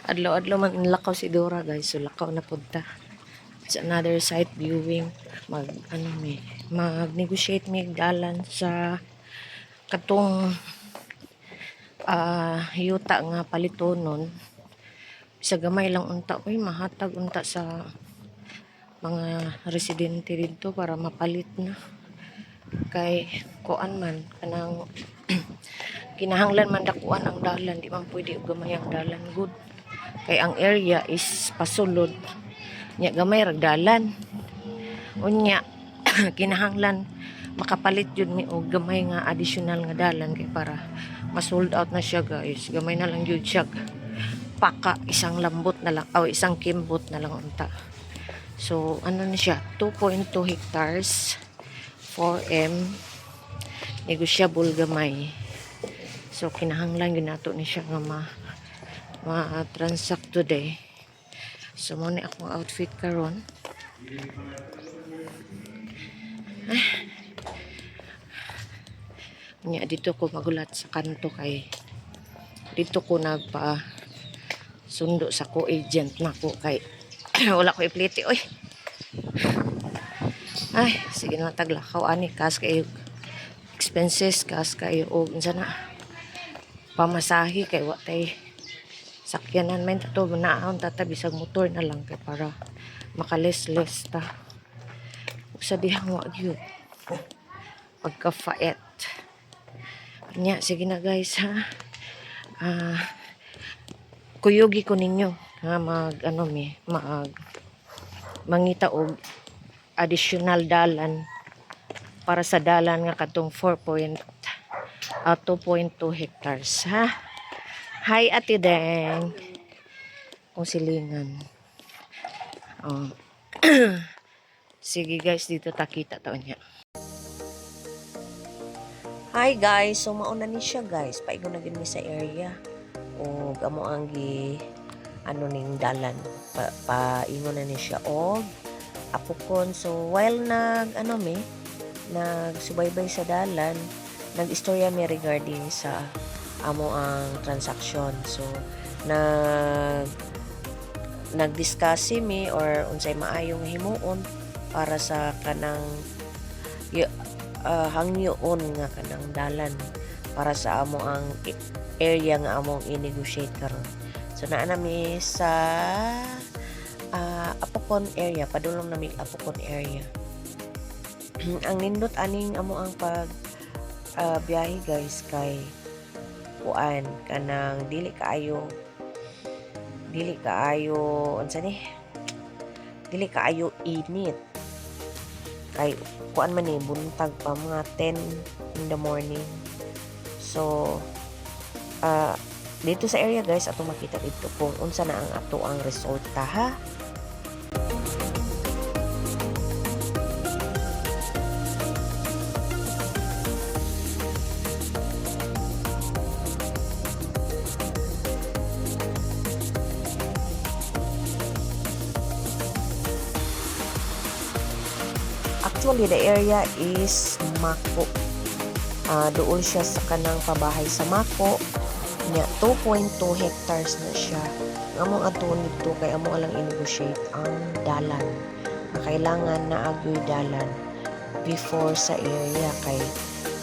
Adlaw-adlaw man lakaw si Dora, guys. So lakaw na punta. It's another site viewing. Mag-negotiate mig dalan sa katong yuta nga palitonon. Sa gamay lang unta, uy, mahatag unta sa mga residente dito para mapalit na. Kay kuan man kanang kinahanglan man dakuan ang dalan, di man pwede og gamay ang dalan, good. Kay ang area is pasulod. Nya gamay ra dalan. Unya kinahanglan makapalit jud mi og gamay nga additional nga dalan kay para ma-sold out na siya, guys. Gamay na lang jud siya. Paka isang lambot na lang, isang kimbot na lang unta. So ano na siya, 2.2 hectares, 4M, negotiable gamay. So kinahanglan ginato ni siya nga ma-transact today. So mo ni akong outfit karon. Nya dito ko magulat sa kanto kay dito ko nagpa sundo sa ko agent nako kay wala ko ipliti oy. Ay, sige na taglakaw ani kas kay expenses, kas kayo og unsa na pamasahe kay wa tay sakyanan man to naon tata bisag motor na lang kay para makales-les ta. Ug sa dihang wa gyud pagka-faet. Nya sige na, guys, ha. Kuyogi ko ninyo nga mangita og additional dalan para sa dalan nga katong 2.2 hectares, ha. Hi, Ate Deng. Kung silingan. Oh. Sige, guys, dito takita taon niya. Hi, guys. So mauna ni siya, guys. Paigo na gid mi sa area. O amo ang ning dalan. Paingon na ni siya og apukon. So while nagsubaybay sa dalan, nag-istorya mi regarding sa amo ang transaction. So nag-discuss mi or unsay maayong himuon para sa kanang hangyoon nga kanang dalan para sa amo ang area nga among i-negotiate karon. So naa nami sa Apocon area, padulong nami Apocon area. Ang nindot aning amo ang pag biyahe, guys, kay kuan kanang dili kaayo init. Kay kuan man ni buntag pa mga 10 in the morning. So dito sa area, guys, ato makita dito kung unsa na ang ato ang resulta, ha. Actually, the area is Mako. Doon siya sa kanang pabahay sa Mako. Nya 2.2 hectares na siya. Amo ato nito kay amo lang i-negotiate ang dalan. Kailangan na agoy dalan before sa area kay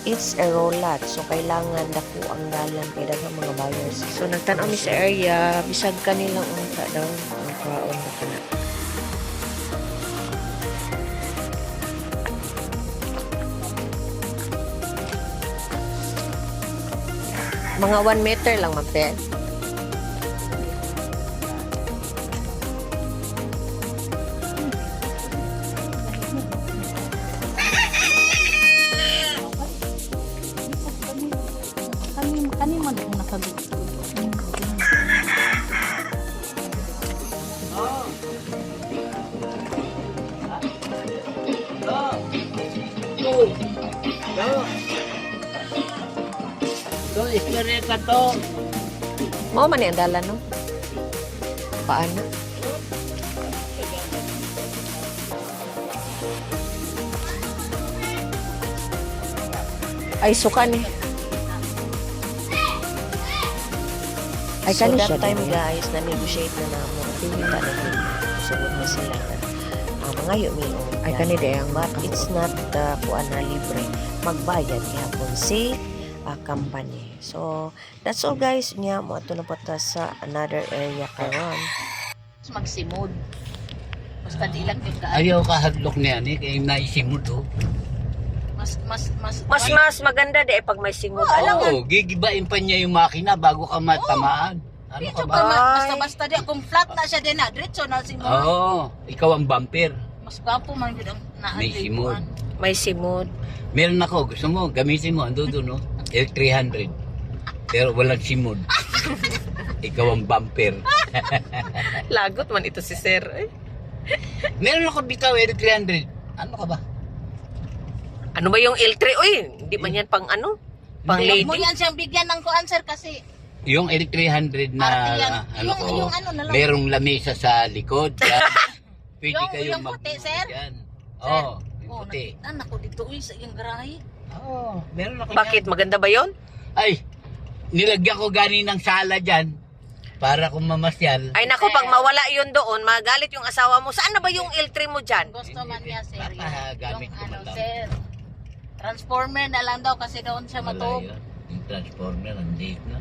it's a rollout. So kailangan dako ang dalan kay daghang mga buyers. So nagtan-aw mi sa area, bisag kanilang unta daw ang kaon na kana. Mga 1 meter lang, mape. Kani man ang nakagusto. To, ismereka to. Mao man ni ang dalan no. Paano? Ay suka ni. Ay So kani that siya time din. guys, na-negotiate na namo. Kita na din. Sugod na sila na mga yumi. Ay kani de ang But it's not kuan na libre. Magbayad gihapon si company. So that's all guys. Nya mo ato na pata sa another area karon. Magsimod. Basta di lang yung kaan. Ayaw ka hadlok niya ni kay naisimod oh. Mas Mas maganda de pag may singod. Oo, gigibain pa niya yung makina bago ka matamaan. Ano ka Dito ba? ka basta-basta di kung flat na siya din na diretso na siguro. Oo, ikaw ang bumper. Mas gwapo man gud ang May simod. May simod. Meron ako, gusto mo, gamitin mo, ando doon, no? L300. Pero walang simod. Ikaw ang bumper. Lagot man ito si Sir. Meron ako bitaw L300. Ano ka ba? Ano ba yung L3? Uy, hindi man yan pang ano? Pang Hindi. lady? Mo yan siyang bigyan ng kuan sir kasi Yung L300 na, Arte yan. ano ko, Yung ano na lang. merong lamesa sa likod. Kaya pwede Yung- kayong yung puti, sir? Yan. Oo, yung oh, puti. anak ko dito uy sa iyang garahe. Oo, meron ako Bakit? yan. Maganda ba yon? Ay, nilagyan ko ganin ng sala dyan para kung mamasyal. Ay nako, pag mawala yun doon, magalit yung asawa mo. Saan na ba yung L3 mo dyan? Gusto man niya sir. Papagamit Yung ko ano man lang. sir. Transformer na lang daw kasi doon siya Wala matug. yun. Yung transformer, nandito na.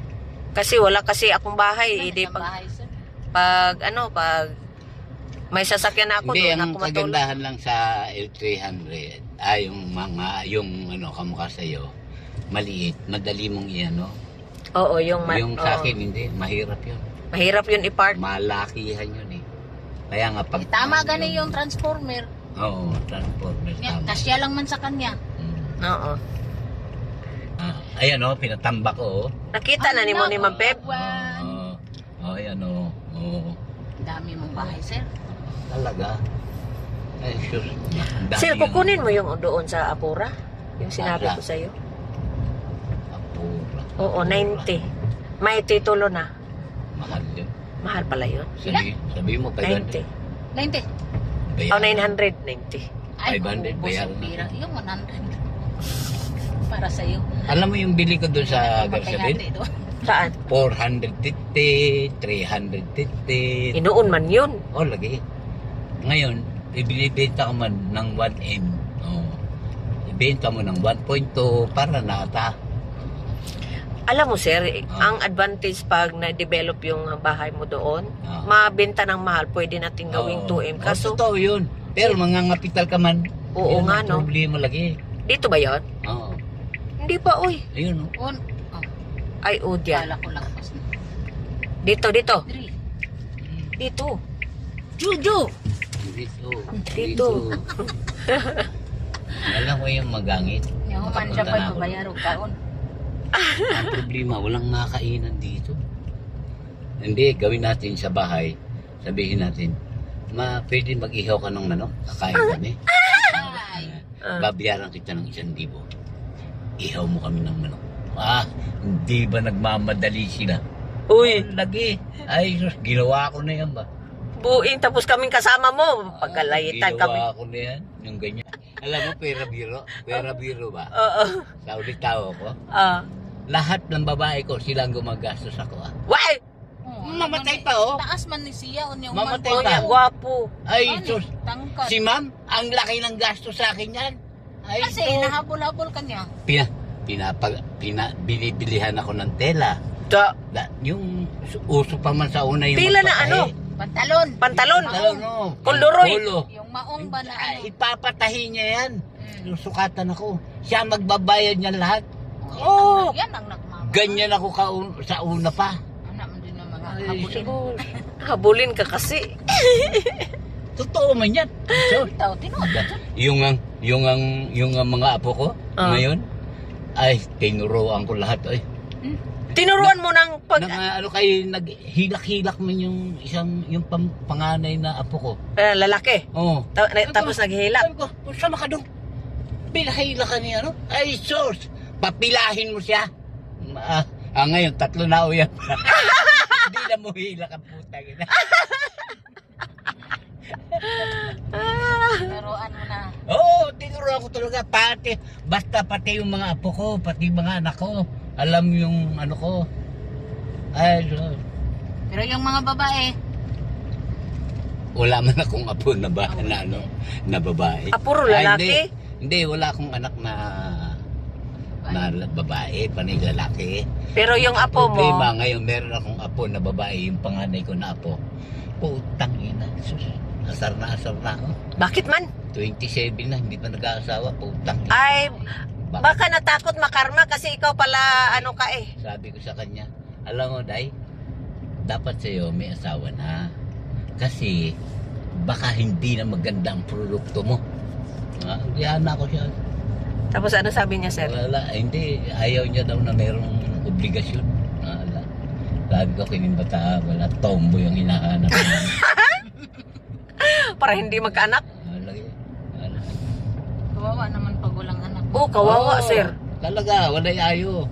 Kasi wala kasi akong bahay. Hindi Ang pag, bahay sir. pag may sasakyan na ako Hindi, doon ang ako matulog. kagandahan lang sa L300, yung kamukha sa'yo, maliit, madali mong iano. Oo, yung, Yung sa oo. akin, hindi, mahirap yun. Mahirap yun i-park. Malakihan yun eh. Kaya nga pag... Tama gani yung transformer. Oo, transformer, Yan, tama. kasya lang man sa kanya. Oo. Ayan o, pinatamba ko. Nakita na ni mo ni Ma'am Pep? Ayan o. Oo. Dami mong bahay sir. Talaga. Ay, sure. Ang dami Sir, yun. kukunin mo yung doon sa Apura? Yung sinabi Apura. ko sa'yo? Apura. Oo, 90. May titulo na. Mahal yun. Mahal pala yun. Sabi mo, 90. 90. Oh, 900. 90. Ay, 500 ubos bayaran ang na. pira. Yung 100. Para sa iyo. Alam mo yung bili ko doon sa gasolin? Saan? 450, 350. Inoon man yun. Oh, lagi. Ngayon, ibinibenta ko man ng 1M. Oh. Ibenta mo ng 1.2 para nata. Alam mo sir, ang advantage pag na-develop yung bahay mo doon, Ah. mabenta ng mahal, pwede natin gawing 2M. Kaso, totoo yun. Pero mangangapital ka man. Oo yun nga, ang no? problema lagi. dito ba yon? Oo. Hindi pa, uy. Ayun, oh. Ay, o diyan. Kala ko lang. Dito. 3. Dito. Juju! Dito. Dito. Alam mo yung magangit. Yung man siya Papunta na pa ako. bayaro kaon. Ang problema, walang makainan dito. Hindi, gawin natin sa bahay. Sabihin natin, pwede mag-ihaw ka ng manok? Kakain kami. Ay. Babayaran kita ng 1,000. Ihaw mo kami ng manok. Hindi ba nagmamadali sila? Uy, Lagi. Ay, sus, ginawa ko na yan ba? buing tapos kaming kasama mo. Pagkalayitan kami. Ginawa ko na yan, yung ganyan. Alam mo, pera biro? Pera biro ba? Oo. Sa ulit tao ko. Lahat ng babae ko, silang gumagastos ako. Why? Mamatay pa, oh. Taas man ni siya. Yung Mamatay Oh, pa. yan, gwapo. Ay, Ano? sus. Tangkad. Si ma'am, ang laki ng gasto sa akin yan. Ay, Kasi sus. nahabol-habol ka niya. Binibilihan ako ng tela. Da, Yung uso pa man sa una yung Tela na magpatahi. ano? Pantalon. Pantalon. Pantalon, no. Kulduroy. Polo. Yung maong ba na ano? Ipapatahi niya yan. Mm. Sukatan ako. Siya magbabayad niyan lahat. Oh. Yan ang nagmamahal. Ganyan ako sa una pa. Anak mo din ng mga Ay, habulin. sus. habulin ka kasi. Totoo man yan. So, Itaw, tinood. yung mga apo ko ngayon, ay, tinuruan ko lahat. Ay, Tinuruan mo ng pag... ano kayo, naghilak-hilak man yung panganay na apo ko. lalaki. Oo. Tapos naghihilak. Sabi ko, sama ka doon. Pinahila ka niya, no? Ay, sus! Papilahin mo siya. Ngayon, 3 na uyan. Hindi na mo hila ka puta. Laruan mo na. Oo, tinuro ako talaga. Pati yung mga apo ko, pati mga anak ko. Alam yung ano ko. Ay, Pero yung mga babae, wala man akong apo na babae. Puro Ay, lalaki? Hindi, wala akong anak na babae, panay lalaki. Pero yung apo mo, Problema, ngayon meron akong apo na babae, yung panganay ko na apo. Putang ina, sus, asar na ako. bakit man? 27 na, hindi pa nag-aasawa, putang ina. Ay, Bakit? baka natakot makarma kasi ikaw pala ano ka eh. Sabi ko sa kanya, alam mo, Day, dapat sa'yo may asawa na. Kasi, baka hindi na maganda ang produkto mo. Diyan ako siya. Tapos ano sabi niya, sir? Wala, hindi. Ayaw niya daw na mayroong obligasyon. Wala. Sabi ko, kinibata, wala, tomboy ang hinahanap. Para hindi magkaanak? Wala. kawawa naman pag walang anak. Oo, kawawa, Oo, sir. Talaga, wala ayo.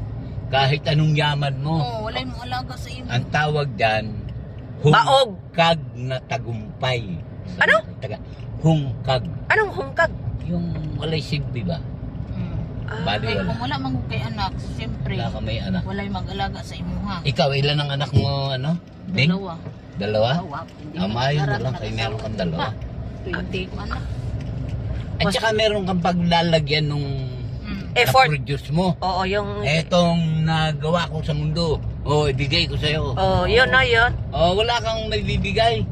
Kahit anong yaman mo. Oo, wala mo alaga sa imo. Ang tawag dyan, Baog. hungkag na tagumpay. Ano? Hungkag. Anong hungkag? Yung walay silbi ba? Bali Kaya wala. kung wala mang kay anak, siyempre, Wala ka may anak. wala'y mag-alaga sa imuha. Ikaw, ilan ang anak mo, ano? Ding? Dalawa. Dalawa? Dalawa. Hindi Amayo na mag-aral, lang, kaya meron kang dalawa. 20 anak. At saka meron kang paglalagyan nung Effort. na-produce mo. Oo, yung... Etong nagawa ko sa mundo. Ibigay ko sa'yo. Oh, yun na yun. Wala kang may bibigay.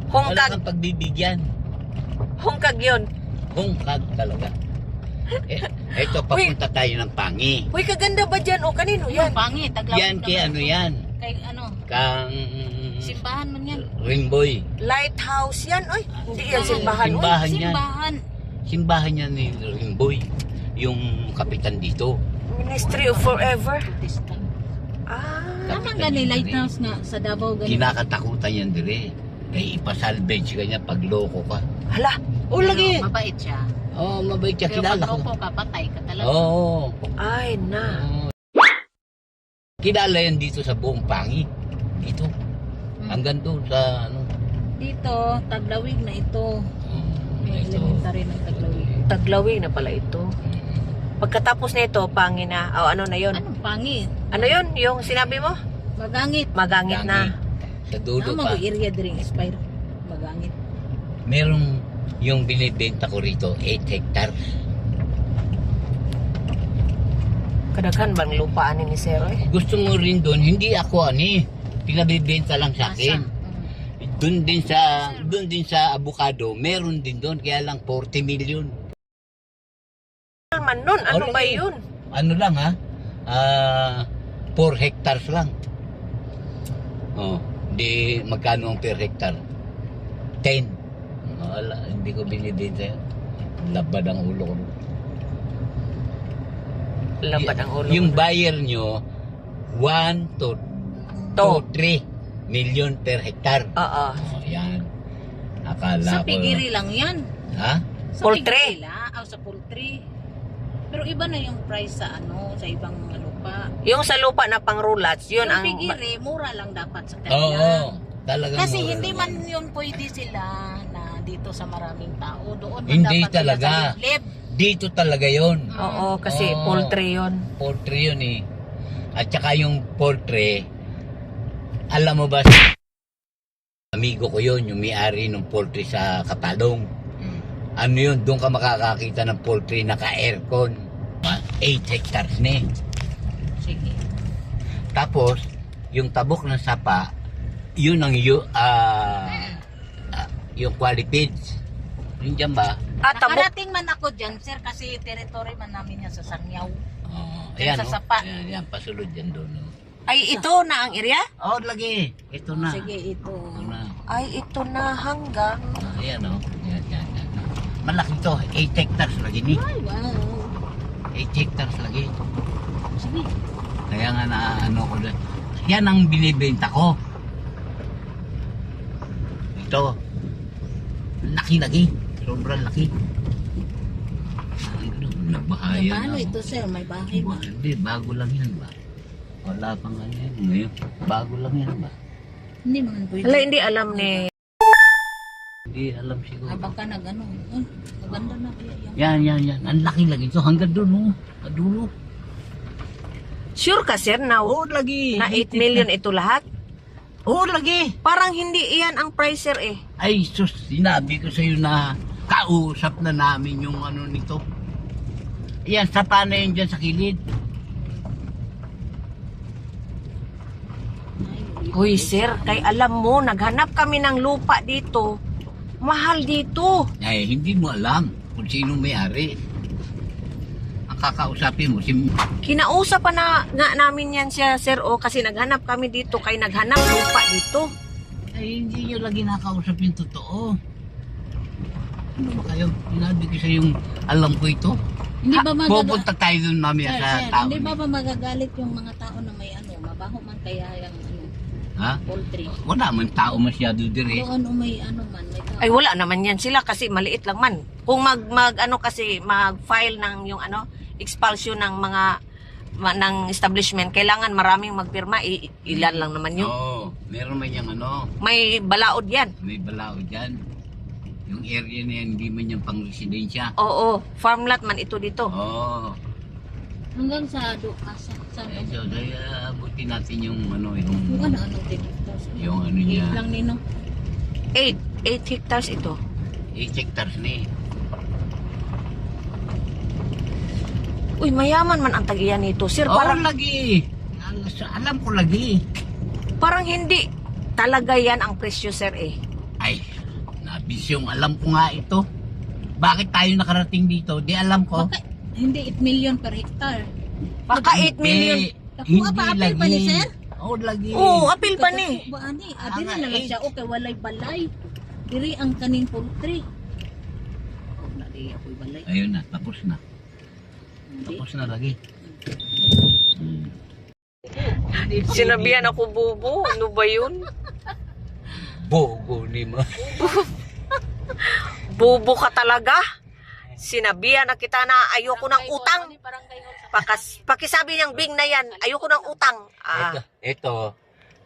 Wala Hungkag. kang pagbibigyan. Hungkag yun. Hungkag talaga. Eto, papunta tayo ng Pangi. Uy, kaganda ba dyan? O, kanino Yan, yan? pangit. Taglawin Yan, kay ano yan? Kay ano, Kang simbahan man yan. Ringboy. Lighthouse yan. Uy, hindi yan simbahan. Uy, Simbahan yan. Simbahan. Simbahan yan ni Ringboy. Yung kapitan dito. Ministry of Forever. Protestant. Ah, Tama gani, lighthouse nga sa Davao gani. Kinakatakutan yan dire. Kaya ipasalvage ka niya pag loko ka. hala. O lagi. Mabait siya. Mabait ka, Pero kilala pag ko. loko ka, patay ka talaga. Oo. Ay, na. Kilala yan dito sa buong Pangi. Dito. Hanggang doon sa ano. Dito, Taglawig na ito. May Ito. elementary ng Taglawig. Taglawin na pala ito. Pagkatapos nito, pangin na. O, ano na yun? Anong pangit? Ano yun? Yung sinabi mo? Magangit. Magangit na. Sa dulo Tama pa. ko area during Spire. Magangit. Merong yung binibenta ko rito, 8 hectares. Kadaghan bang lupaan ni Sir? Eh? Gusto mo rin doon, hindi ako pinabibenta lang sa akin. Doon din sa avocado, meron din doon, kaya lang 40 million. Ano man nun? Ano Oh, ba lagi. yun? Ano lang 4 hectares lang. Di magkano ang per hectare? 10. Wala, hindi ko binibenta yun. Labad ang ulo ko. Labad ang ulo. Yung buyer nyo, 1 to 3 million per hectare. Oo. Yan. Akala Sa pigiri lang yan. Ha? Sa Poultry. pigiri lang. Sa poultry. Pero iba na yung price sa sa ibang mga lupa. Yung sa lupa na pang rulats, yun Yung ang... pigiri, mura lang dapat sa Oo. kanila. Talagang Kasi mura hindi naman. man yun pwede sila na dito sa maraming tao. Doon man Hindi dapat talaga. sila sa liblib. Dito talaga yon. Oo, kasi Oo. poultry yun. Poultry yun eh. At saka yung poultry, alam mo ba, amigo ko yun, yung may-ari ng poultry sa Katalong. Ano yun, doon ka makakakita ng poultry naka-aircon. 8 hectares na eh. Sige. Tapos, yung tabok ng sapa, yun ang yung qualities. Yun dyan ba? Tabok. Nakarating man ako dyan, sir, kasi territory man namin yan sa Sangyaw. Ayan, Sa oh. sapa. Yan, pasulod dyan doon. Oh. Ay, ito na ang area? Lagi. Ito na. Sige, ito. Ito na. Ay, ito na hanggang... Ayan, oh. Yan. Malaki to. 8 hectares lagi ni. Ay, wow. 8 hectares lagi. Sige. Kaya nga na ano ko doon. Yan ang binibenta ko. Ito. Laki lagi. Sobrang laki. Ay, Yung nabahaya paano na. ito, sir? May bahay ba? Hindi, bago lang yan ba? Wala pang ano yan. Ngayon, bago lang yan ba? Hindi man pwede. Hala, hindi alam ni... Hindi alam siguro. Baka nag-ano. Maganda na kaya Yan. yan. Ang laki lagi ito. Hanggang doon, oh. Kadulo. Sure ka, sir, na, Oo, lagi. na 8 million ito lahat? Oo, lagi. Parang hindi iyan ang price, sir, eh. Ay, sus, sinabi ko sa iyo na kausap na namin yung ano nito. Yan, sapa na yun dyan sa kilid. Hoy, sir, kay alam mo, naghanap kami ng lupa dito. Mahal dito. Ay, hindi mo alam kung sino may-ari. Ang kakausapin mo, si... Kinausap pa na nga namin yan siya, sir, o, kasi naghanap kami dito, kay naghanap lupa dito. Ay, hindi nyo lagi nakausap yung totoo. Ano ba kayo? Sinabi ko sa yung alam ko ito. Hindi ba Pupunta tayo dun mamaya Sir, sa sir, tao. hindi ba magagalit yung mga tao na may ano, mabaho man kaya yung ano, Ha? poultry? Wala man tao masyado dire. Doon o may ano man, may tao. Ay, wala naman yan sila kasi maliit lang man. Kung mag-file ng yung ano, expulsion ng mga ng establishment, kailangan maraming magpirma, ilan lang naman yun. Oo, meron man yung ano, May balaod yan. may balao dyan. Yung area na yan, hindi man yung pang-residensya. Oo, farmland man ito dito. Oo. Hanggang sa Dukas, sa Eh, so, kaya abutin natin yung ano, yung ano din. yung ano niya. Eight lang nino. 8 hectares ito. 8 hectares na eh. Uy, mayaman man ang tagiyan nito, sir. Oo, Parang, lagi. Alam ko lagi. parang hindi talaga yan ang presyo, sir, eh. Ay, nabisyong alam ko nga ito. Bakit tayo nakarating dito? Di alam ko. Baka, hindi 8 million per hectare. Baka 8 million. Nakuha pa apel pa ni sir? Oo, lagi. Oo, apil pa ni. Ba ani, Ah, diri nga, na lang eh. siya okay walay balay. Diri ang kaning poultry. Oh, na di ako'y balay. Ayun na, tapos na. Hindi. Tapos na lagi. Hmm. Sinabihan ako, bubo. Ano ba yun? Bogo ni ma. Bubo ka talaga. Sinabihan na kita na ayoko ng utang. Pakisabi niyang Bing na yan, ayoko ng utang. Ito,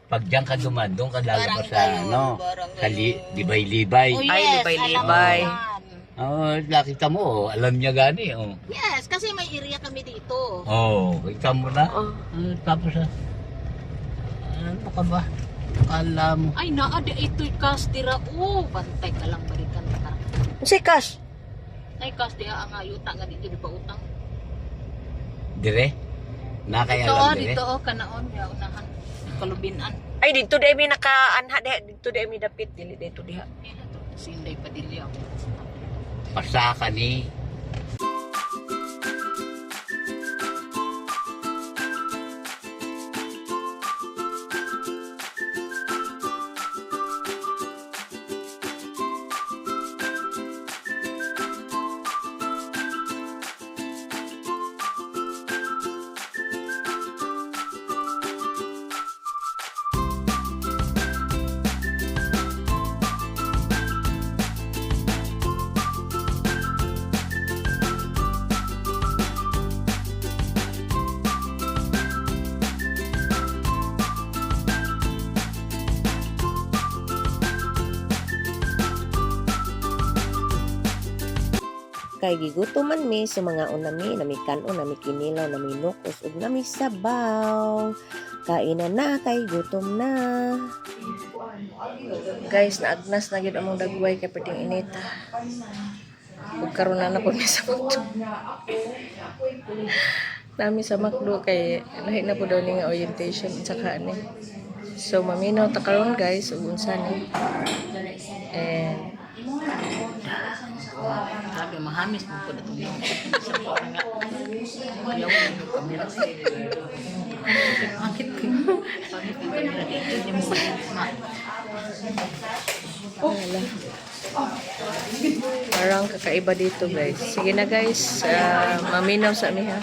pag diyan ka duman, doon ka lalabas sa Barangay ano, yun, barangay sa yun. libay-libay. Oh, Ay, yes, libay-libay. alam ko yan. Oo, nakita mo, alam niya gani. Oh. Yes, kasi may area kami dito. Oh, kita mo na. Oh. Tapos ano ka ba? Akala mo. Ay, naa di ito'y kastira. Oh, bantay ka lang balikan. Si Cash. Ay, kastira ang ayuta nga dito di pa utang. Dire? Nakaya Dito, lang dire? dito, kanaon, ya unahan. Kalubinan. Ay, dito dahil may nakaanha. Dito dahil may dapit. Dito diha. Sinday Padilla ako. Pasaka ni. Kay gigutuman mi sa mga unami, nami kanon, nami kinilaw, nami nukos, ug nami sabaw. Kainan na, kay gutom na. Guys, naagnas na yun among dagway kay pwedeng inita. Ug karon na po mi sa Macdo. Nami sa Macdo kay lahi na po daw ni nga orientation sa kaani. So maminaw ta karon guys ug unsa ni. And Sabi, mahamis mo po na itong yung sa mga nga. Ayaw mo yung kamera. Bakit ko? Bakit yung kamera dito? Hindi mo ma. parang kakaiba dito guys. Sige na guys, maminaw sa amin ha.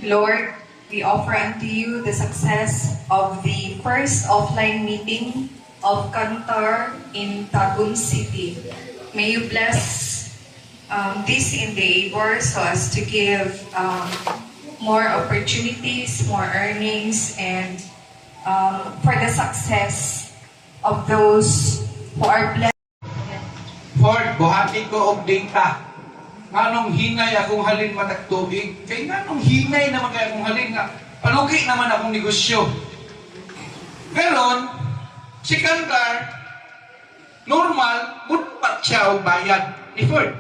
Lord, we offer unto you the success of the first offline meeting of Kantar in Tagum City. May you bless this endeavor so as to give more opportunities, more earnings, and for the success of those who are blessed. Ford, buhati ko og data. Nganong hinay akong halin matag tubig? Kay nganong hinay naman kay akong halin nga palugi naman akong negosyo. Karon, si Kantar, normal, mudpat siya og bayad ni Ford.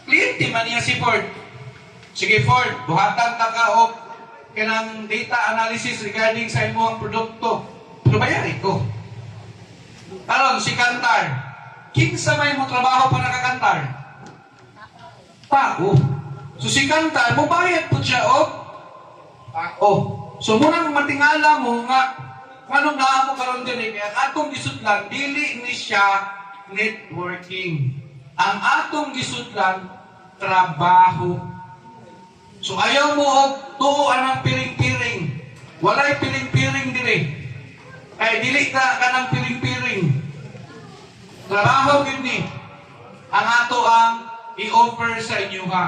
Kliyente man niya si Ford. Sige Ford, buhatan ka ka og kanang data analysis regarding sa imong produkto. Pero bayarin ko. Karon, si Kantar, kinsa may mo trabaho para ka Kantar? Pako. So si Kantar, mubayad po siya og pako. So muna matingala mo nga anong naamo karon diri kaya atong gisudlan dili ni siya networking. Ang atong gisudlan trabaho. So ayaw mo og tuoan ang piring-piring. Walay piring-piring diri. Ay dili ka kanang piring-piring. Trabaho gid ni ang ato ang i-offer sa inyo ha.